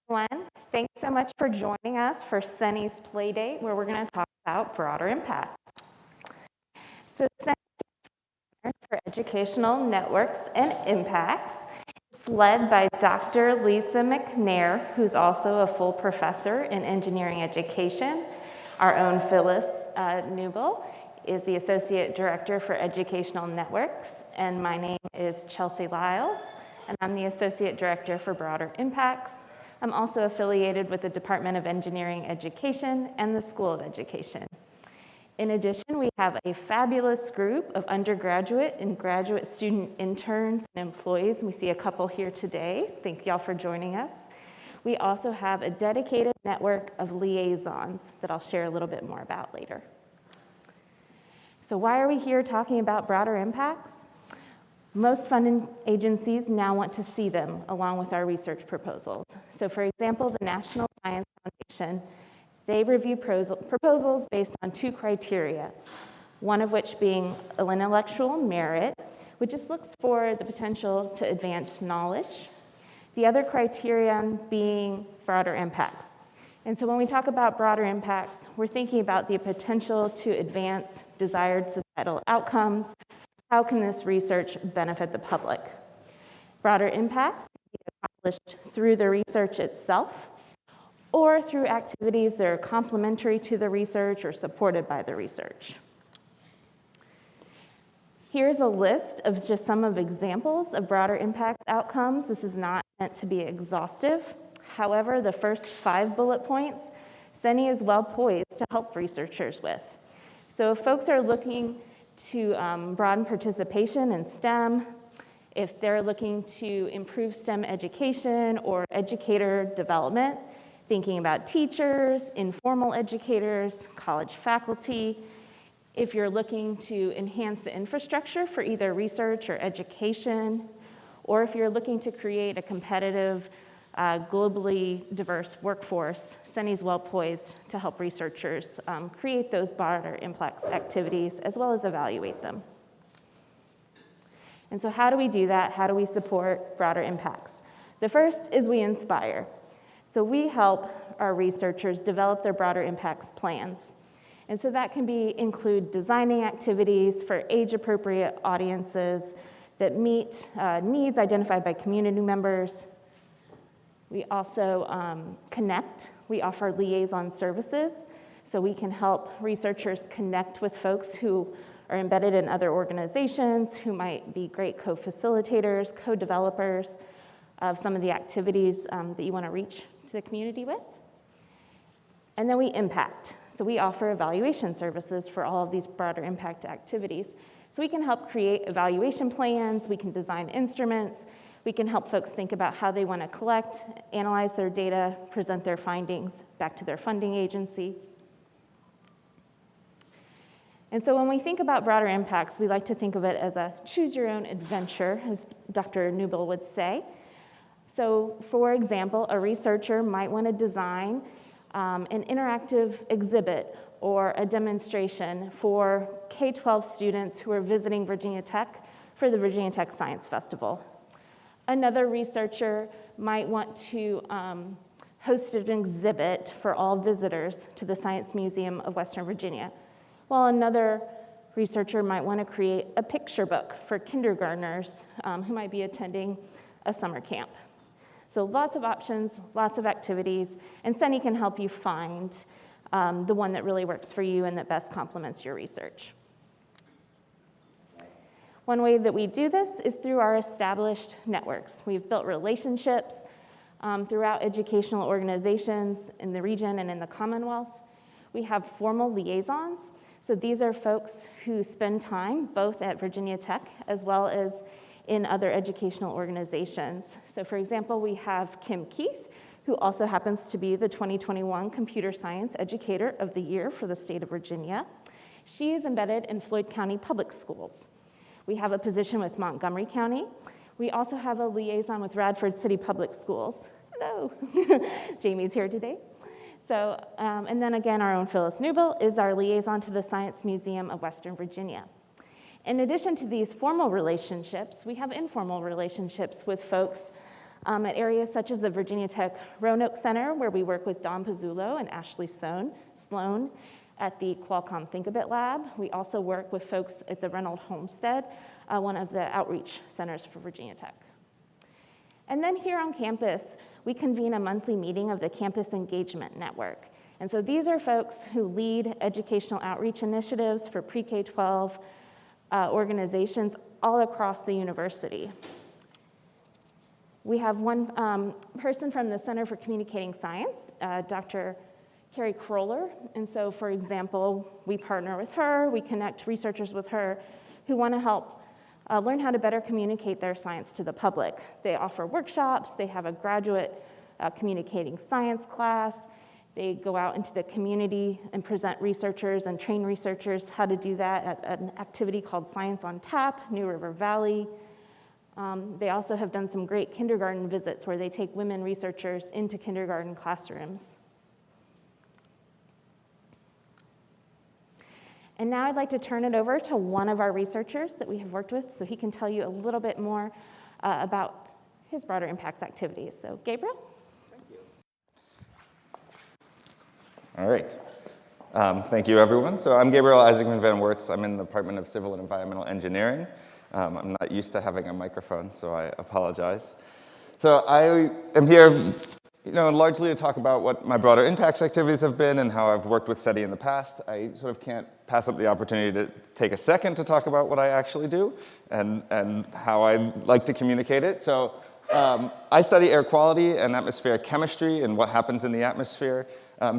everyone. Thanks so much for joining us for CENI's Playdate, where we're going to talk about broader impacts. So CENI stands for Educational Networks and Impacts. It's led by Dr. Lisa McNair, who's also a full professor in engineering education. Our own Phyllis Newble is the Associate Director for Educational Networks, and my name is Chelsea Lyles, and I'm the Associate Director for Broader Impacts. I'm also affiliated with the Department of Engineering Education and the School of Education. In addition, we have a fabulous group of undergraduate and graduate student interns and employees. We see a couple here today. Thank y'all for joining us. We also have a dedicated network of liaisons that I'll share a little bit more about later. So why are we here talking about broader impacts? Most funding agencies now want to see them along with our research proposals. So for example, the National Science Foundation, they review proposals based on two criteria, one of which being intellectual merit, which just looks for the potential to advance knowledge. The other criterion being broader impacts. And so when we talk about broader impacts, we're thinking about the potential to advance desired societal outcomes. How can this research benefit the public? Broader impacts can be accomplished through the research itself or through activities that are complementary to the research or supported by the research. Here's a list of just some of examples of broader impacts outcomes. This is not meant to be exhaustive. However, the first 5 bullet points, CENI is well poised to help researchers with. So if folks are looking to broaden participation in STEM, if they're looking to improve STEM education or educator development, thinking about teachers, informal educators, college faculty, if you're looking to enhance the infrastructure for either research or education, or if you're looking to create a competitive, globally diverse workforce, CENI is well poised to help researchers create those broader impacts activities as well as evaluate them. And so how do we do that? How do we support broader impacts? The first is we inspire. So we help our researchers develop their broader impacts plans. And so that can include designing activities for age-appropriate audiences that meet needs identified by community members. We also connect. We offer liaison services, so we can help researchers connect with folks who are embedded in other organizations, who might be great co-facilitators, co-developers of some of the activities that you want to reach to the community with. And then we impact. So we offer evaluation services for all of these broader impact activities. So we can help create evaluation plans, we can design instruments, we can help folks think about how they want to collect, analyze their data, present their findings back to their funding agency. And so when we think about broader impacts, we like to think of it as a choose your own adventure, as Dr. Newble would say. So for example, a researcher might want to design an interactive exhibit or a demonstration for K-12 students who are visiting Virginia Tech for the Virginia Tech Science Festival. Another researcher might want to host an exhibit for all visitors to the Science Museum of Western Virginia, while another researcher might want to create a picture book for kindergartners who might be attending a summer camp. So lots of options, lots of activities, and CENI can help you find the one that really works for you and that best complements your research. One way that we do this is through our established networks. We've built relationships throughout educational organizations in the region and in the Commonwealth. We have formal liaisons. So these are folks who spend time both at Virginia Tech as well as in other educational organizations. So for example, we have Kim Keith, who also happens to be the 2021 Computer Science Educator of the Year for the state of Virginia. She is embedded in Floyd County Public Schools. We have a position with Montgomery County. We also have a liaison with Radford City Public Schools. Hello, Jamie's here today. So, and then again, our own Phyllis Newble is our liaison to the Science Museum of Western Virginia. In addition to these formal relationships, we have informal relationships with folks at areas such as the Virginia Tech Roanoke Center, where we work with Don Pizzullo and Ashley Sloan at the Qualcomm Think-A-Bit Lab. We also work with folks at the Reynold Homestead, one of the outreach centers for Virginia Tech. And then here on campus, we convene a monthly meeting of the Campus Engagement Network. And so these are folks who lead educational outreach initiatives for pre-K-12 organizations all across the university. We have one person from the Center for Communicating Science, Dr. Carrie Kroller. And so, for example, we partner with her, we connect researchers with her who want to help learn how to better communicate their science to the public. They offer workshops, they have a graduate communicating science class, they go out into the community and present researchers and train researchers how to do that at an activity called Science on Tap, New River Valley. They also have done some great kindergarten visits where they take women researchers into kindergarten classrooms. And now I'd like to turn it over to one of our researchers that we have worked with so he can tell you a little bit more about his broader impacts activities. So Gabriel? Thank you. All right. Thank you, everyone. So I'm Gabriel Isaacman-VanWertz. I'm in the Department of Civil and Environmental Engineering. I'm not used to having a microphone, so I apologize. So I am here largely to talk about what my broader impacts activities have been and how I've worked with CENI in the past. I sort of can't pass up the opportunity to take a second to talk about what I actually do and how I like to communicate it. So I study air quality and atmospheric chemistry and what happens in the atmosphere.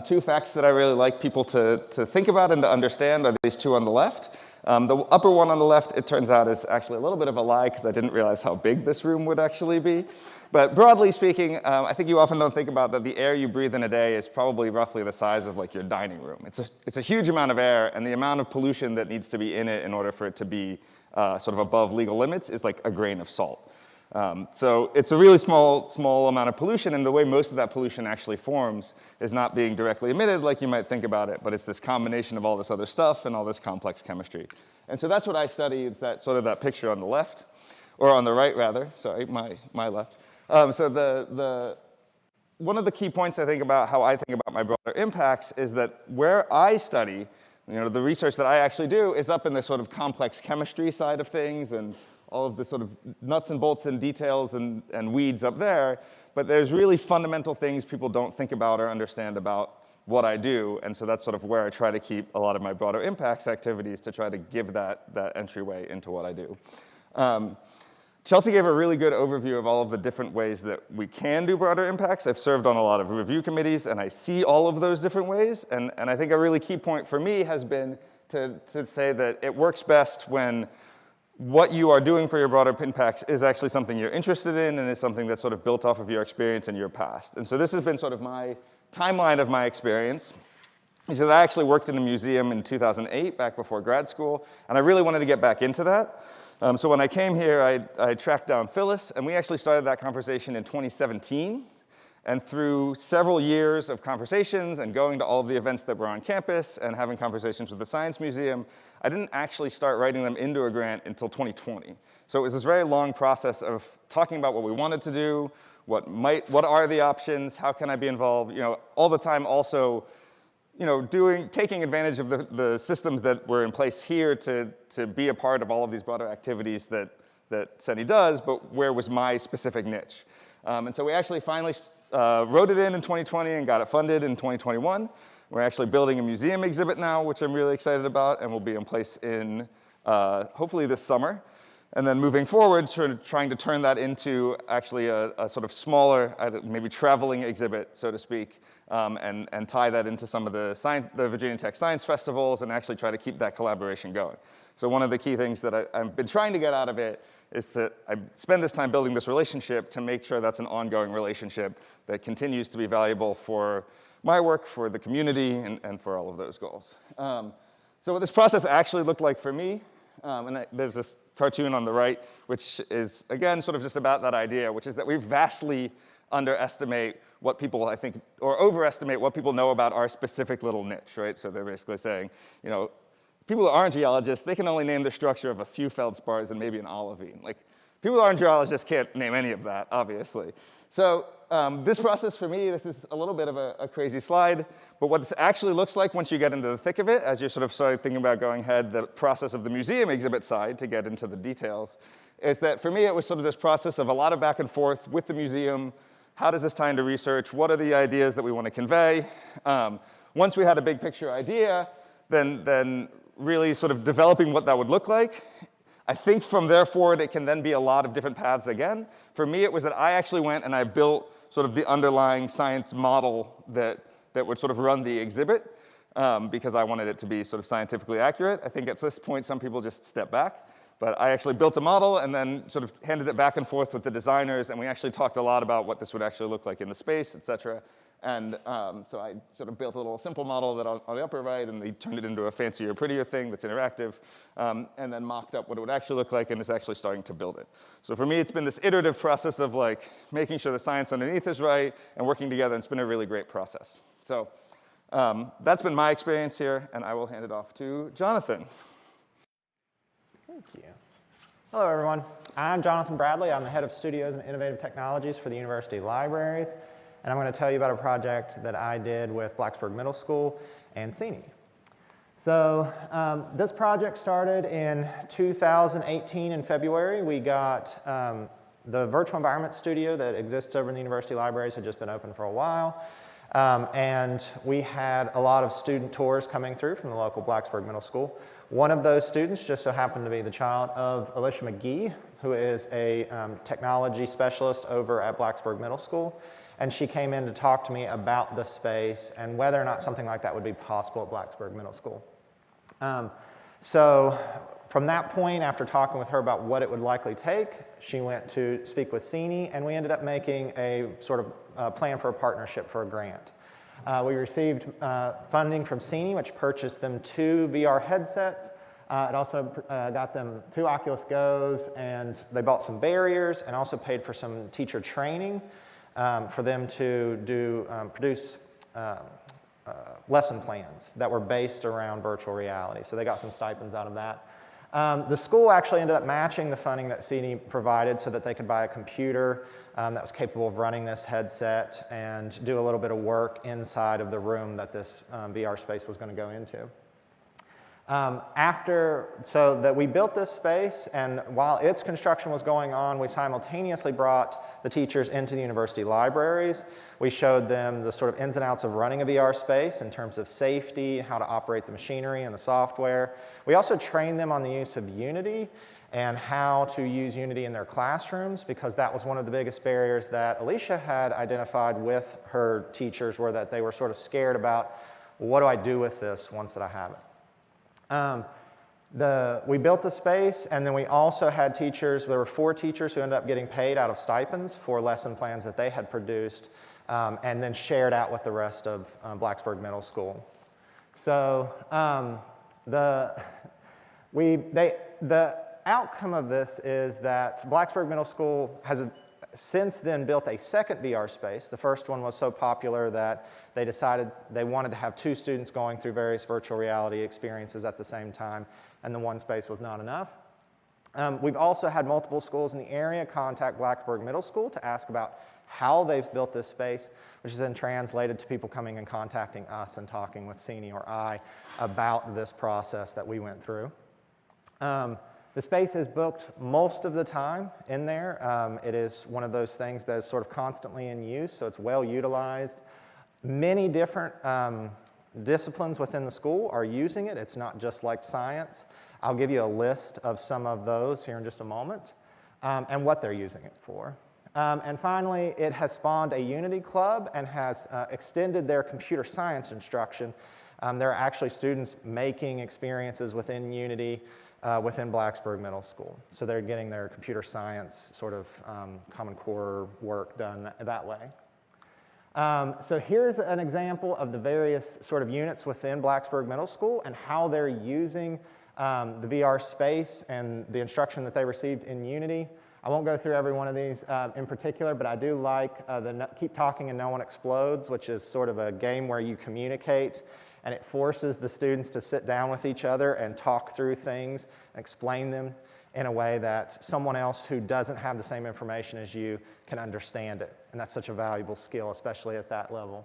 Two facts that I really like people to think about and to understand are these two on the left. The upper one on the left, it turns out, is actually a little bit of a lie because I didn't realize how big this room would actually be. But broadly speaking, I think you often don't think about that the air you breathe in a day is probably roughly the size of like your dining room. It's a huge amount of air, and the amount of pollution that needs to be in it in order for it to be sort of above legal limits is like a grain of salt. So it's a really small amount of pollution, and the way most of that pollution actually forms is not being directly emitted like you might think about it, but it's this combination of all this other stuff and all this complex chemistry. And so that's what I study. It's that sort of that picture on the left, or on the right rather, sorry, my left. So one of the key points I think about how I think about my broader impacts is that where I study, the research that I actually do is up in the sort of complex chemistry side of things and all of the sort of nuts and bolts and details and weeds up there, but there's really fundamental things people don't think about or understand about what I do, and so that's sort of where I try to keep a lot of my broader impacts activities to try to give that entryway into what I do. Chelsea gave a really good overview of all of the different ways that we can do broader impacts. I've served on a lot of review committees, and I see all of those different ways, and I think a really key point for me has been to say that it works best when what you are doing for your broader impacts is actually something you're interested in and is something that's sort of built off of your experience and your past. And so this has been sort of my timeline of my experience. Is that I actually worked in a museum in 2008, back before grad school, and I really wanted to get back into that. So when I came here, I tracked down Phyllis, and we actually started that conversation in 2017. And through several years of conversations and going to all of the events that were on campus and having conversations with the Science Museum, I didn't actually start writing them into a grant until 2020. So it was this very long process of talking about what we wanted to do, what are the options, how can I be involved, all the time also, taking advantage of the systems that were in place here to be a part of all of these broader activities that CENI does, but where was my specific niche? And so we actually finally wrote it in 2020 and got it funded in 2021. We're actually building a museum exhibit now, which I'm really excited about, and will be in place in hopefully this summer. And then moving forward, trying to turn that into actually a sort of smaller, maybe traveling exhibit, so to speak, and tie that into some of the Virginia Tech Science Festivals and actually try to keep that collaboration going. So one of the key things that I've been trying to get out of it is that I spend this time building this relationship to make sure that's an ongoing relationship that continues to be valuable for my work, for the community, and for all of those goals. So what this process actually looked like for me, and there's this cartoon on the right, which is, again, sort of just about that idea, which is that we vastly underestimate what people, I think, or overestimate what people know about our specific little niche, right? So they're basically saying, people who aren't geologists, they can only name the structure of a few feldspars and maybe an olivine. Like, People who aren't geologists can't name any of that, obviously. So this process for me, this is a little bit of a crazy slide, but what this actually looks like once you get into the thick of it, as you're sort of starting thinking about going ahead, the process of the museum exhibit side to get into the details, is that for me it was sort of this process of a lot of back and forth with the museum. How does this tie into research? What are the ideas that we want to convey? Once we had a big picture idea, then really sort of developing what that would look like. I think from there forward, it can then be a lot of different paths again. For me, it was that I actually went and I built sort of the underlying science model that would sort of run the exhibit because I wanted it to be sort of scientifically accurate. I think at this point, some people just step back. But I actually built a model and then sort of handed it back and forth with the designers, and we actually talked a lot about what this would actually look like in the space, et cetera. And so I sort of built a little simple model that on the upper right, and they turned it into a fancier, prettier thing that's interactive, and then mocked up what it would actually look like, and is actually starting to build it. So for me, it's been this iterative process of like making sure the science underneath is right and working together, and it's been a really great process. So that's been my experience here, and I will hand it off to Jonathan. Thank you. Hello, everyone. I'm Jonathan Bradley. I'm the head of studios and innovative technologies for the university libraries. And I'm going to tell you about a project that I did with Blacksburg Middle School and CENI. So this project started in 2018 in February. We got the virtual environment studio that exists over in the university libraries had just been open for a while. And we had a lot of student tours coming through from the local Blacksburg Middle School. One of those students just so happened to be the child of Alicia McGee, who is a technology specialist over at Blacksburg Middle School. And she came in to talk to me about the space and whether or not something like that would be possible at Blacksburg Middle School. So from that point, after talking with her about what it would likely take, she went to speak with CENI, and we ended up making a sort of plan for a partnership for a grant. We received funding from CENI, which purchased them 2 VR headsets. It also got them 2 Oculus Go's, and they bought some barriers and also paid for some teacher training for them to produce lesson plans that were based around virtual reality. So they got some stipends out of that. The school actually ended up matching the funding that CENI provided so that they could buy a computer that was capable of running this headset and do a little bit of work inside of the room that this VR space was going to go into. So that we built this space, and while its construction was going on, we simultaneously brought the teachers into the university libraries. We showed them the sort of ins and outs of running a VR space in terms of safety, how to operate the machinery and the software. We also trained them on the use of Unity and how to use Unity in their classrooms, because that was one of the biggest barriers that Alicia had identified with her teachers, were that they were sort of scared about, well, what do I do with this once that I have it? We built the space, and then we also had teachers. There were 4 teachers who ended up getting paid out of stipends for lesson plans that they had produced, and then shared out with the rest of Blacksburg Middle School. So the outcome of this is that Blacksburg Middle School has since then built a second VR space. The first one was so popular that they decided they wanted to have 2 students going through various virtual reality experiences at the same time, and the one space was not enough. We've also had multiple schools in the area contact Blacksburg Middle School to ask about how they've built this space, which is then translated to people coming and contacting us and talking with CENI or I about this process that we went through. The space is booked most of the time in there. It is one of those things that is sort of constantly in use, so it's well utilized. Many different disciplines within the school are using it. It's not just like science. I'll give you a list of some of those here in just a moment, and what they're using it for. And finally, it has spawned a Unity club and has extended their computer science instruction. There are actually students making experiences within Unity within Blacksburg Middle School. So they're getting their computer science sort of Common Core work done that way. So here's an example of the various sort of units within Blacksburg Middle School and how they're using the VR space and the instruction that they received in Unity. I won't go through every one of these in particular, but I do like the Keep Talking and No One Explodes, which is sort of a game where you communicate, and it forces the students to sit down with each other and talk through things and explain them in a way that someone else who doesn't have the same information as you can understand it. And that's such a valuable skill, especially at that level.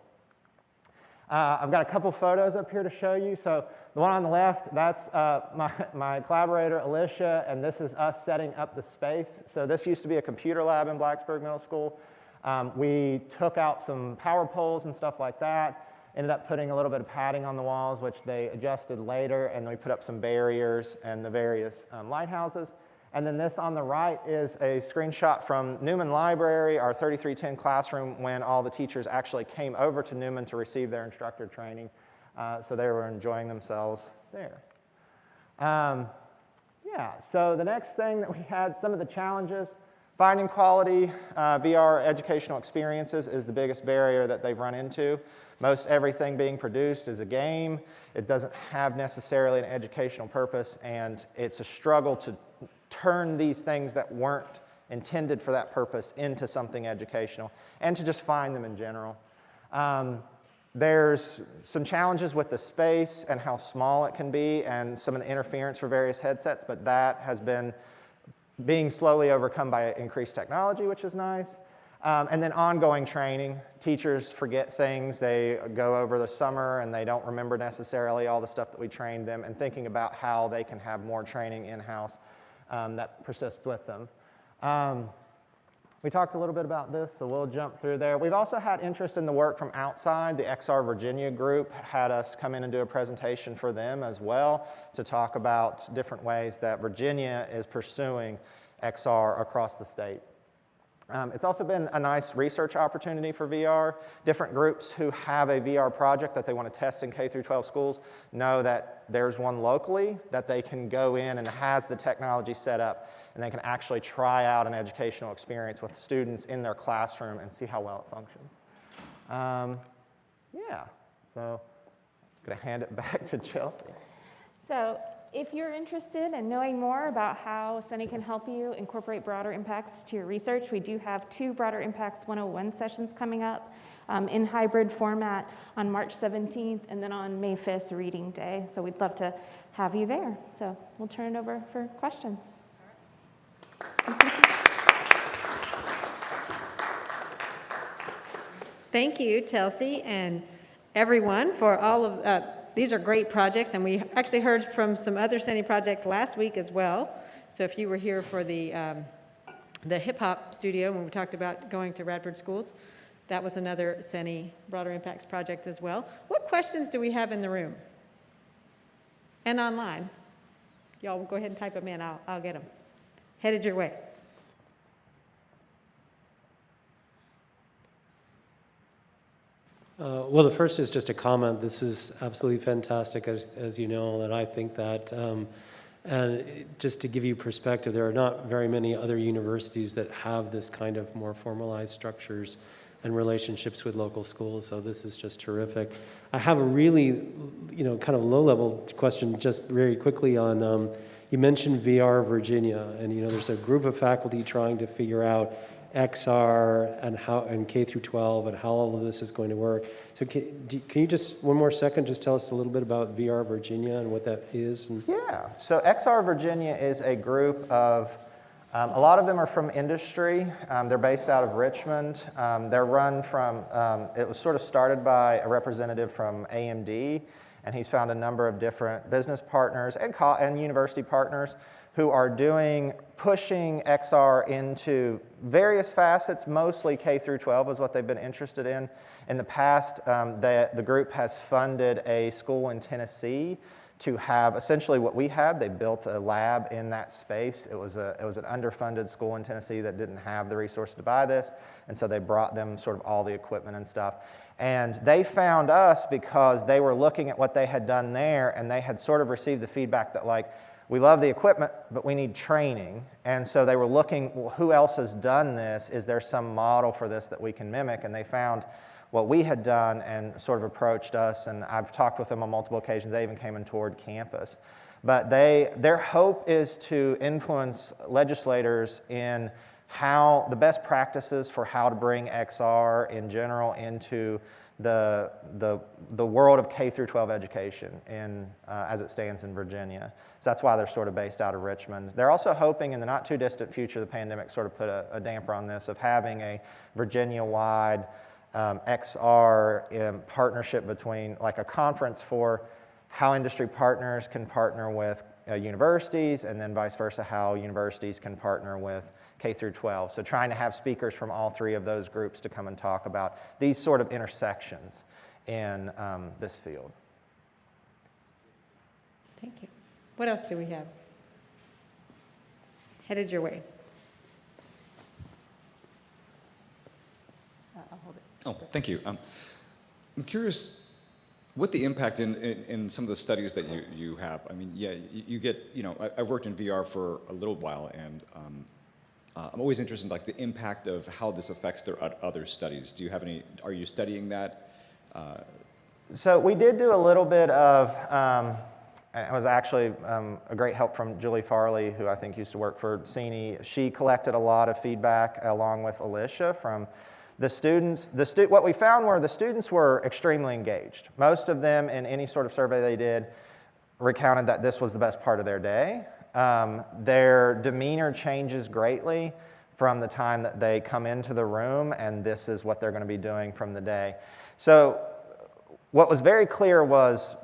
I've got a couple photos up here to show you. So the one on the left, that's my collaborator, Alicia, and this is us setting up the space. So this used to be a computer lab in Blacksburg Middle School. We took out some power poles and stuff like that, ended up putting a little bit of padding on the walls, which they adjusted later, and then we put up some barriers and the various lighthouses. And then this on the right is a screenshot from Newman Library, our 3310 classroom, when all the teachers actually came over to Newman to receive their instructor training. So they were enjoying themselves there. Yeah, so the next thing that we had, some of the challenges, finding quality VR educational experiences is the biggest barrier that they've run into. Most everything being produced is a game. It doesn't have necessarily an educational purpose, and it's a struggle to turn these things that weren't intended for that purpose into something educational, and to just find them in general. There's some challenges with the space and how small it can be, and some of the interference for various headsets, but that has been being slowly overcome by increased technology, which is nice. And then ongoing training. Teachers forget things. They go over the summer and they don't remember necessarily all the stuff that we trained them, and thinking about how they can have more training in-house that persists with them. We talked a little bit about this, so we'll jump through there. We've also had interest in the work from outside. The XR Virginia group had us come in and do a presentation for them as well to talk about different ways that Virginia is pursuing XR across the state. It's also been a nice research opportunity for VR. Different groups who have a VR project that they want to test in K through 12 schools know that there's one locally that they can go in and has the technology set up, and they can actually try out an educational experience with students in their classroom and see how well it functions. Yeah, so I'm going to hand it back to Chelsea. So if you're interested in knowing more about how CENI can help you incorporate broader impacts to your research, we do have 2 Broader Impacts 101 sessions coming up in hybrid format on March 17th and then on May 5th, Reading Day. So we'd love to have you there. So we'll turn it over for questions. Thank you, Chelsea, and everyone for all of these are great projects, and we actually heard from some other CENI projects last week as well. So if you were here for the hip hop studio when we talked about going to Radford schools, that was another CENI Broader Impacts project as well. What questions do we have in the room and online? Y'all go ahead and type them in. I'll get them. Headed your way. Well, the first is just a comment. This is absolutely fantastic, as you know, and I think that, and just to give you perspective, there are not very many other universities that have this kind of more formalized structures and relationships with local schools, so this is just terrific. I have a really, kind of low-level question just very quickly on, you mentioned VR Virginia, and there's a group of faculty trying to figure out XR and K through 12 and how all of this is going to work. So can you just, one more second, just tell us a little bit about VR Virginia and what that is? Yeah, so XR Virginia is a group of, a lot of them are from industry. They're based out of Richmond. They're run from, it was sort of started by a representative from AMD, and he's found a number of different business partners and university partners who are pushing XR into various facets, mostly K through 12 is what they've been interested in. In the past, the group has funded a school in Tennessee to have essentially what we have. They built a lab in that space. It was an underfunded school in Tennessee that didn't have the resources to buy this, and so they brought them sort of all the equipment and stuff. And they found us because they were looking at what they had done there, and they had sort of received the feedback that, like, we love the equipment, but we need training. And so they were looking, well, who else has done this? Is there some model for this that we can mimic? And they found what we had done and sort of approached us. And I've talked with them on multiple occasions. They even came and toured campus. But their hope is to influence legislators in how the best practices for how to bring XR in general into the world of K through 12 education as it stands in Virginia. So that's why they're sort of based out of Richmond. They're also hoping in the not too distant future, the pandemic sort of put a damper on this, of having a Virginia-wide XR partnership between, like a conference for how industry partners can partner with universities, and then vice versa, how universities can partner with K through 12. So trying to have speakers from all three of those groups to come and talk about these sort of intersections in this field. Thank you. What else do we have? Headed your way. I'll hold it. Oh, thank you. I'm curious what the impact in some of the studies that you have. I mean, yeah, you get, I've worked in VR for a little while, and I'm always interested in like the impact of how this affects their other studies. Do you have any, are you studying that? So we did do a little bit of, it was actually a great help from Julie Farley, who I think used to work for CENI. She collected a lot of feedback along with Alicia from the students. What we found were the students were extremely engaged. Most of them, in any sort of survey they did, recounted that this was the best part of their day. Their demeanor changes greatly from the time that they come into the room, and this is what they're going to be doing from the day. So what was very clear was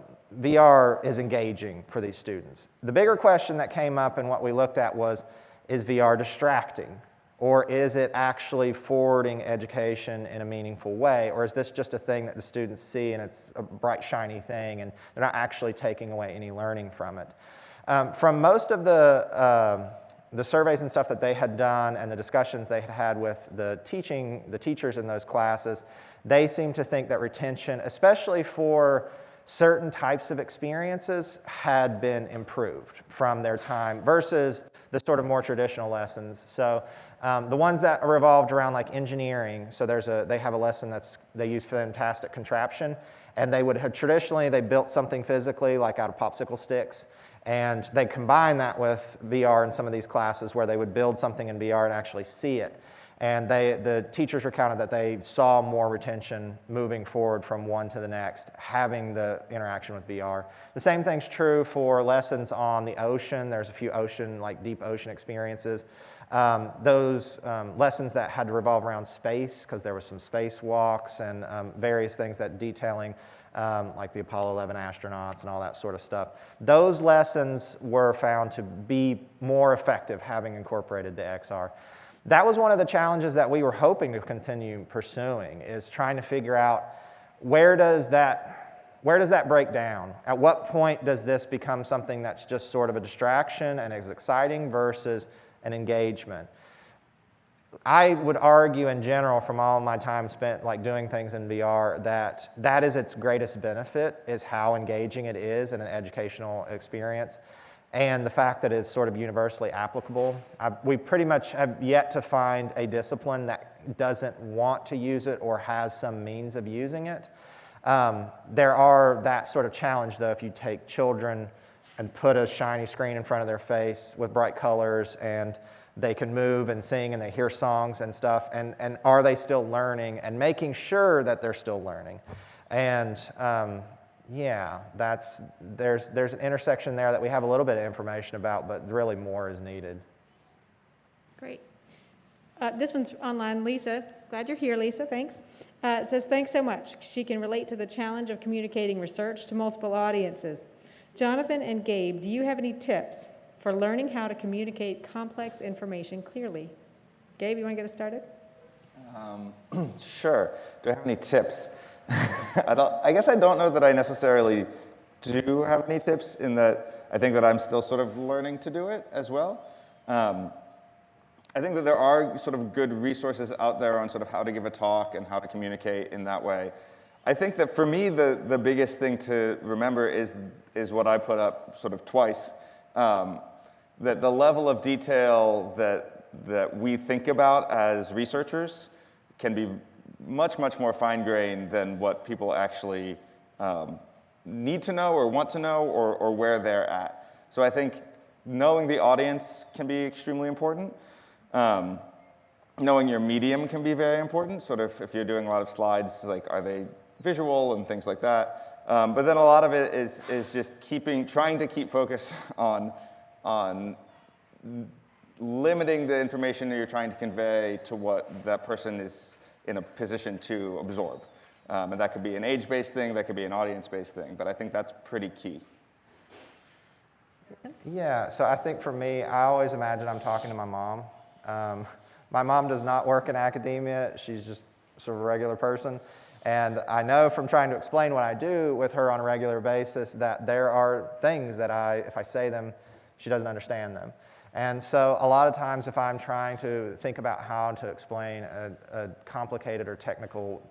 VR is engaging for these students. The bigger question that came up and what we looked at was, is VR distracting? Or is it actually forwarding education in a meaningful way? Or is this just a thing that the students see and it's a bright, shiny thing and they're not actually taking away any learning from it? From most of the surveys and stuff that they had done and the discussions they had had with the teachers in those classes, they seemed to think that retention, especially for certain types of experiences, had been improved from their time versus the sort of more traditional lessons. So the ones that revolved around like engineering, so they have a lesson they use fantastic contraption, and they would have traditionally, they built something physically like out of popsicle sticks, and they combine that with VR in some of these classes where they would build something in VR and actually see it. And the teachers recounted that they saw more retention moving forward from one to the next, having the interaction with VR. The same thing's true for lessons on the ocean. There's a few deep ocean experiences. Those lessons that had to revolve around space, because there was some spacewalks and various things that detailing like the Apollo 11 astronauts and all that sort of stuff. Those lessons were found to be more effective having incorporated the XR. That was one of the challenges that we were hoping to continue pursuing, is trying to figure out where does that break down? At what point does this become something that's just sort of a distraction and is exciting versus an engagement? I would argue in general from all my time spent like doing things in VR that is its greatest benefit, is how engaging it is in an educational experience. And the fact that it's sort of universally applicable. We pretty much have yet to find a discipline that doesn't want to use it or has some means of using it. There are that sort of challenge, though, if you take children and put a shiny screen in front of their face with bright colors, and they can move and sing and they hear songs and stuff, and are they still learning, and making sure that they're still learning. And yeah, there's an intersection there that we have a little bit of information about, but really more is needed. Great. This one's online. Lisa, glad you're here, Lisa, thanks. It says, thanks so much. She can relate to the challenge of communicating research to multiple audiences. Jonathan and Gabe, do you have any tips for learning how to communicate complex information clearly? Gabe, you want to get us started? Sure. Do I have any tips? I guess I don't know that I necessarily do have any tips, in that I think that I'm still sort of learning to do it as well. I think that there are sort of good resources out there on sort of how to give a talk and how to communicate in that way. I think that for me, the biggest thing to remember is what I put up sort of twice, that the level of detail that we think about as researchers can be much, much more fine-grained than what people actually need to know or want to know, or where they're at. So I think knowing the audience can be extremely important. Knowing your medium can be very important. Sort of if you're doing a lot of slides, like are they visual and things like that. But then a lot of it is just trying to keep focus on limiting the information that you're trying to convey to what that person is in a position to absorb. And that could be an age-based thing, that could be an audience-based thing, but I think that's pretty key. Yeah, so I think for me, I always imagine I'm talking to my mom. My mom does not work in academia. She's just sort of a regular person. And I know from trying to explain what I do with her on a regular basis that there are things that if I say them, she doesn't understand them. And so a lot of times if I'm trying to think about how to explain a complicated or technical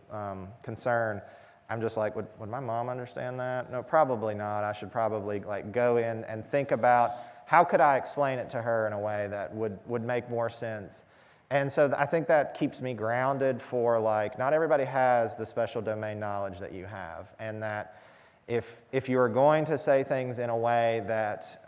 concern, I'm just like, would my mom understand that? No, probably not. I should probably like go in and think about how could I explain it to her in a way that would make more sense. And so I think that keeps me grounded for like, not everybody has the special domain knowledge that you have. And that if you're going to say things in a way that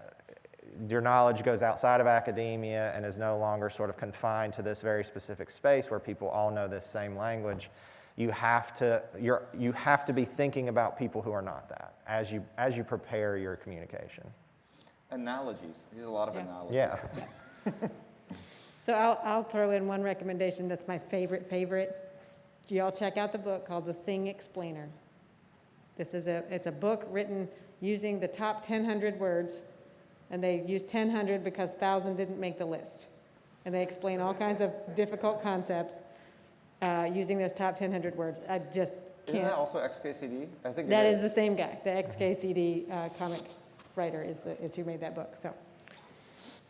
your knowledge goes outside of academia and is no longer sort of confined to this very specific space where people all know this same language, you have to be thinking about people who are not that as you prepare your communication. Analogies. Use a lot of analogies. Yeah. So I'll throw in one recommendation that's my favorite. You all check out the book called The Thing Explainer. It's a book written using the top 1,000 words, and they use 1,000 because 1,000 didn't make the list. And they explain all kinds of difficult concepts using those top 1,000 words. I just can't. Isn't that also XKCD? I think That is the same guy. The XKCD comic writer is who made that book. So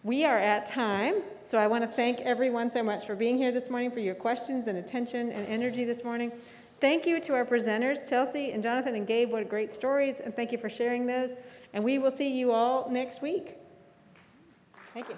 we are at time. So I want to thank everyone so much for being here this morning, for your questions and attention and energy this morning. Thank you to our presenters, Chelsea and Jonathan and Gabe. What great stories, and thank you for sharing those. And we will see you all next week. Thank you.